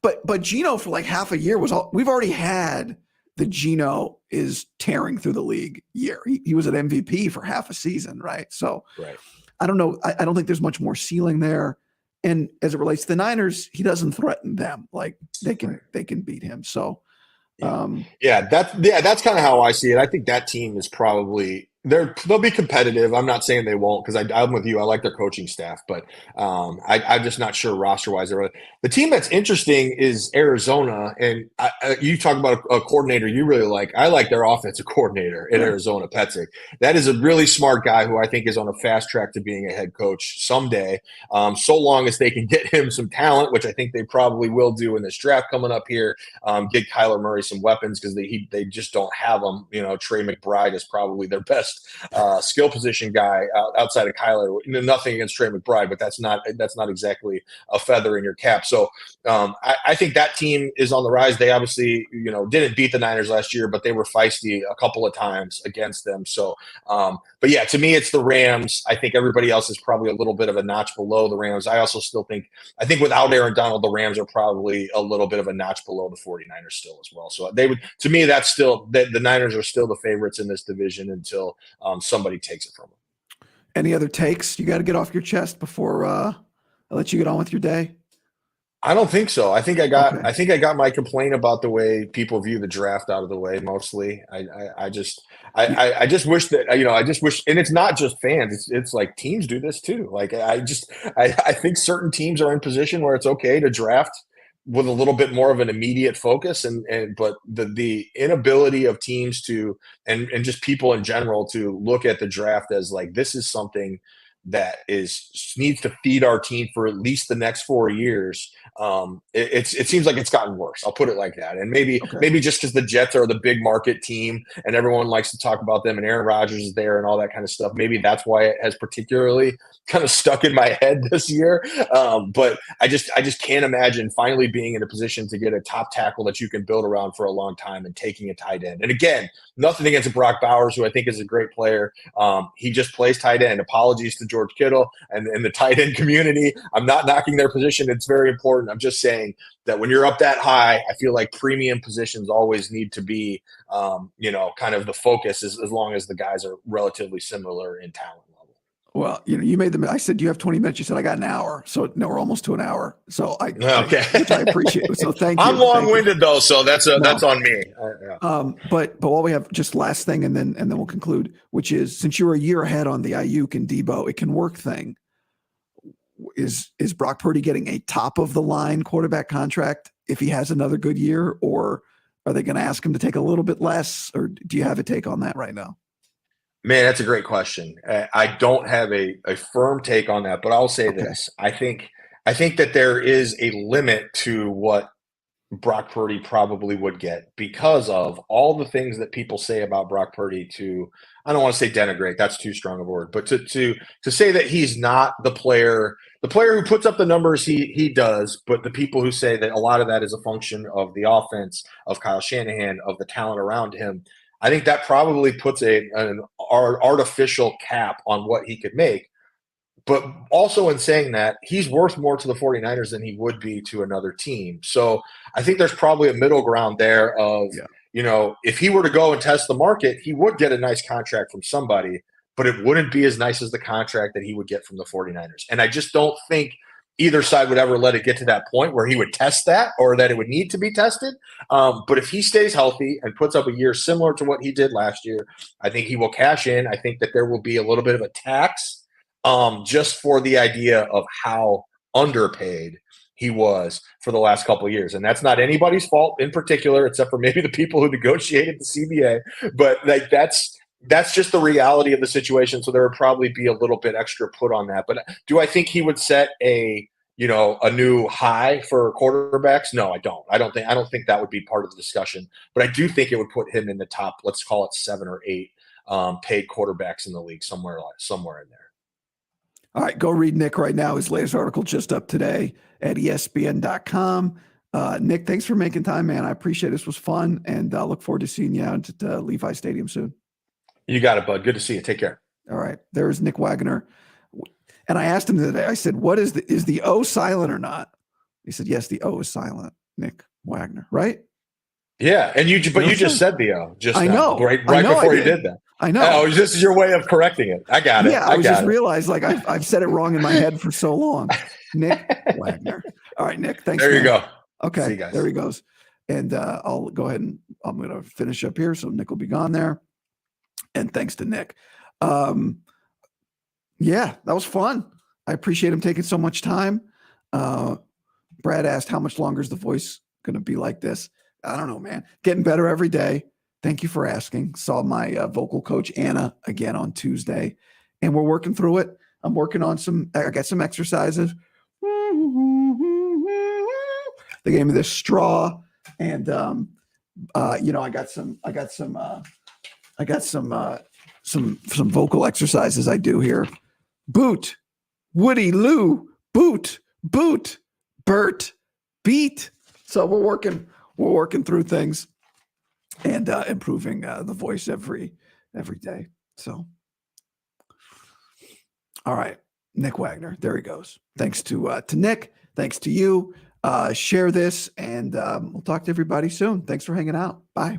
but Geno for half a year we've already had the Geno is tearing through the league year. He was an MVP for half a season, right? So I don't know. I don't think there's much more ceiling there. And as it relates to the Niners, he doesn't threaten them. They can beat him. So, that's kind of how I see it. I think that team is probably they'll be competitive. I'm not saying they won't, because I'm with you. I like their coaching staff, but I'm just not sure roster wise. The team that's interesting is Arizona, and you talk about a coordinator you really like. I like their offensive coordinator in Arizona, Petzik. That is a really smart guy who I think is on a fast track to being a head coach someday. So long as they can get him some talent, which I think they probably will do in this draft coming up here. Get Kyler Murray some weapons, because they just don't have them. Trey McBride is probably their best skill position guy outside of Kyler. Nothing against Trey McBride, but that's not exactly a feather in your cap. So I think that team is on the rise. They obviously didn't beat the Niners last year, but they were feisty a couple of times against them. So but yeah, to me it's the Rams. I think everybody else is probably a little bit of a notch below the Rams. I also still think without Aaron Donald, the Rams are probably a little bit of a notch below the 49ers still as well. So to me that's still the Niners are still the favorites in this division until somebody takes it from them. Any other takes you got to get off your chest before I let you get on with your day? I don't think so. I think I got my complaint about the way people view the draft out of the way. Mostly, I just wish that I just wish, and it's not just fans. It's like teams do this too. I think certain teams are in position where it's okay to draft with a little bit more of an immediate focus, but the inability of teams to and just people in general to look at the draft as this is something that needs to feed our team for at least the next 4 years, it seems like it's gotten worse. I'll put it like that. And maybe just because the Jets are the big market team and everyone likes to talk about them and Aaron Rodgers is there and all that kind of stuff, maybe that's why it has particularly kind of stuck in my head this year. But I just can't imagine finally being in a position to get a top tackle that you can build around for a long time and taking a tight end. And again, nothing against Brock Bowers, who I think is a great player. He just plays tight end. Apologies to George Kittle and the tight end community. I'm not knocking their position. It's very important. I'm just saying that when you're up that high, I feel like premium positions always need to be, kind of the focus as long as the guys are relatively similar in talent level. Well, you made I said you have 20 minutes. You said I got an hour. So no, we're almost to an hour. So which I appreciate. So thank you. I'm long-winded though, so that's on me. But while we have just last thing, and then we'll conclude, which is, since you were a year ahead on the Aiyuk and Deebo, it can work thing. Is Brock Purdy getting a top of the line quarterback contract if he has another good year, or are they going to ask him to take a little bit less, or do you have a take on that right now? Man, that's a great question. I don't have a firm take on that, but I'll say this. I think that there is a limit to what Brock Purdy probably would get because of all the things that people say about Brock Purdy I don't want to say denigrate, that's too strong a word, but to say that he's not the player who puts up the numbers he does, but the people who say that a lot of that is a function of the offense, of Kyle Shanahan, of the talent around him. I think that probably puts an artificial cap on what he could make. But also in saying that, he's worth more to the 49ers than he would be to another team. So I think there's probably a middle ground there of, if he were to go and test the market, he would get a nice contract from somebody, but it wouldn't be as nice as the contract that he would get from the 49ers. And I just don't think either side would ever let it get to that point where he would test that or that it would need to be tested. But if he stays healthy and puts up a year similar to what he did last year, I think he will cash in. I think that there will be a little bit of a tax just for the idea of how underpaid he was for the last couple of years. And that's not anybody's fault in particular, except for maybe the people who negotiated the CBA. But that's just the reality of the situation. So there would probably be a little bit extra put on that. But do I think he would set a new high for quarterbacks? No, I don't. I don't think that would be part of the discussion. But I do think it would put him in the top, let's call it 7 or 8 paid quarterbacks in the league, somewhere in there. All right, go read Nick right now. His latest article just up today at ESPN.com. Nick, thanks for making time, man. I appreciate it. This was fun, and I look forward to seeing you out at Levi Stadium soon. You got it, bud. Good to see you. Take care. All right. There's Nick Wagoner. And I asked him today, I said, what is the O silent or not? He said, yes, the O is silent. Nick Wagoner, right? Yeah. And you just said the O just I know. Right before you did that. I know. Oh, this is your way of correcting it. I got it. Yeah, I just realized I've said it wrong in my head for so long. Nick Wagoner. All right, Nick. Thanks. There you go. Okay. See you guys. There he goes. And I'll go ahead and I'm going to finish up here. So Nick will be gone there. And thanks to Nick. Yeah, that was fun. I appreciate him taking so much time. Brad asked, how much longer is the voice going to be like this? I don't know, man. Getting better every day. Thank you for asking. Saw my vocal coach, Anna, again on Tuesday, and we're working through it. I'm working on I got some exercises. They gave me this straw, and I got some vocal exercises I do here. Boot, Woody, Lou, boot, Bert, beat. So we're working through things and improving the voice every day. So, all right, Nick Wagoner, there he goes. Thanks to Nick. Thanks to you. Share this, and we'll talk to everybody soon. Thanks for hanging out. Bye.